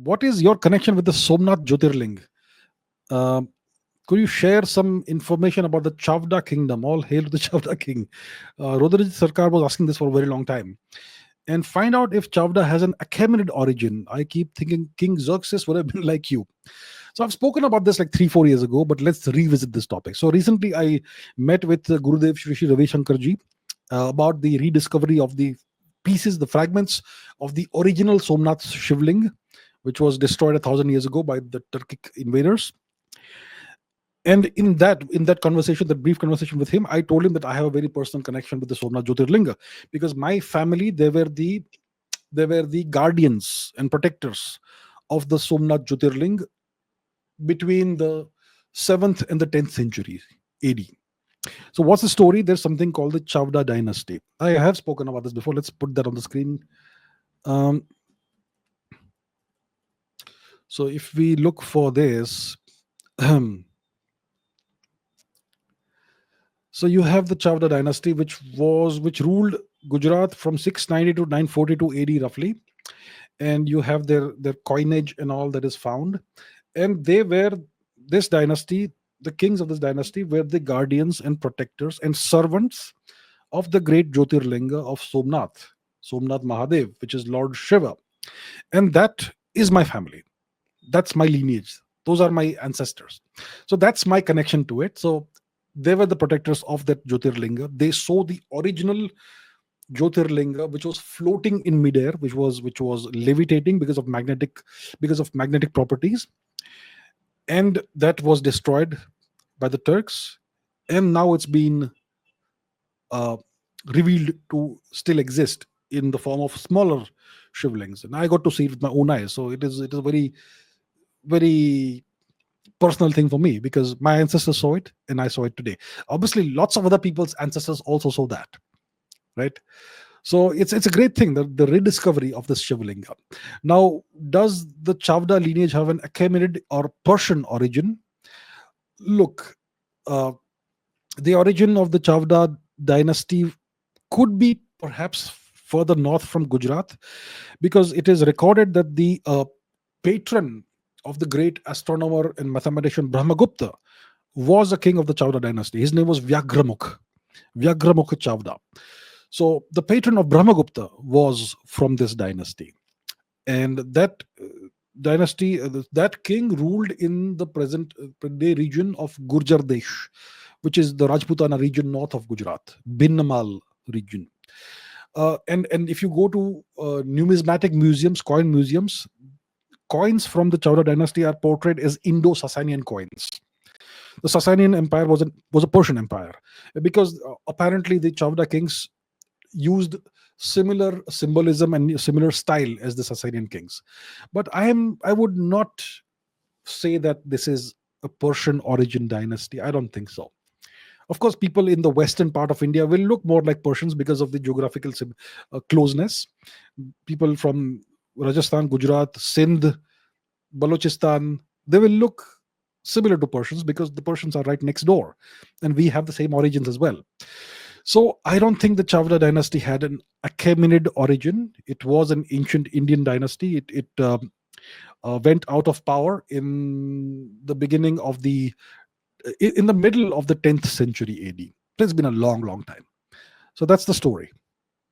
what is your connection with the Somnath Jyotirling? Uh, could you share some information about the Chavda kingdom? All hail to the Chavda king. Rodrij Sarkar was asking this for a very long time. And find out if Chavda has an Achaemenid origin. I keep thinking King Xerxes would have been like you. So I've spoken about this like 3-4 years ago, but let's revisit this topic. So recently I met with Gurudev Shri Ravi Shankarji about the rediscovery of the pieces, the fragments of the original Somnath Shivling, which was destroyed 1,000 years ago by the Turkic invaders. And in that conversation, that brief conversation with him, I told him that I have a very personal connection with the Somnath Jyotirlinga, because my family, they were the guardians and protectors of the Somnath Jyotirling between the 7th and the 10th century AD. So what's the story? There's something called the Chavda dynasty. I have spoken about this before. Let's put that on the screen. Um, so if we look for this, so you have the Chavda dynasty, which ruled Gujarat from 690 to 942 AD roughly, and you have their coinage and all that is found, and they were this dynasty. The kings of this dynasty were the guardians and protectors and servants of the great Jyotirlinga of Somnath Mahadev, which is Lord Shiva, and that is my family. That's my lineage. Those are my ancestors. So that's my connection to it. So they were the protectors of that Jyotirlinga. They saw the original Jyotirlinga, which was floating in midair, which was levitating because of magnetic properties, and that was destroyed by the Turks, and now it's been uh, revealed to still exist in the form of smaller shivlings, and I got to see it with my own eyes. So it is a very very personal thing for me, because my ancestors saw it and I saw it today. Obviously, lots of other people's ancestors also saw that, right? So it's a great thing, the rediscovery of this Shivlinga. Now, does the Chavda lineage have an Achaemenid or Persian origin? Look, uh, the origin of the Chavda dynasty could be perhaps further north from Gujarat, because it is recorded that the patron of the great astronomer and mathematician Brahmagupta was a king of the Chavda dynasty. His name was Vyagramukh Chavda. So the patron of Brahmagupta was from this dynasty, and that dynasty, that king ruled in the present day region of Gurjar Desh, which is the Rajputana region north of Gujarat, Binnamal region. And if you go to numismatic museums, coin museums, coins from the Chowda dynasty are portrayed as Indo-Sasanian coins. The Sasanian Empire was a Persian empire, because apparently the Chowda kings used similar symbolism and similar style as the Sasanian kings. But I would not say that this is a Persian origin dynasty. I don't think so. Of course, people in the western part of India will look more like Persians because of the geographical closeness. People from Rajasthan, Gujarat, Sindh, Balochistan, they will look similar to Persians because the Persians are right next door, and we have the same origins as well. So I don't think the Chavda dynasty had an Achaemenid origin. It was an ancient Indian dynasty. It went out of power in the middle of the 10th century AD. It's been a long, long time. So that's the story.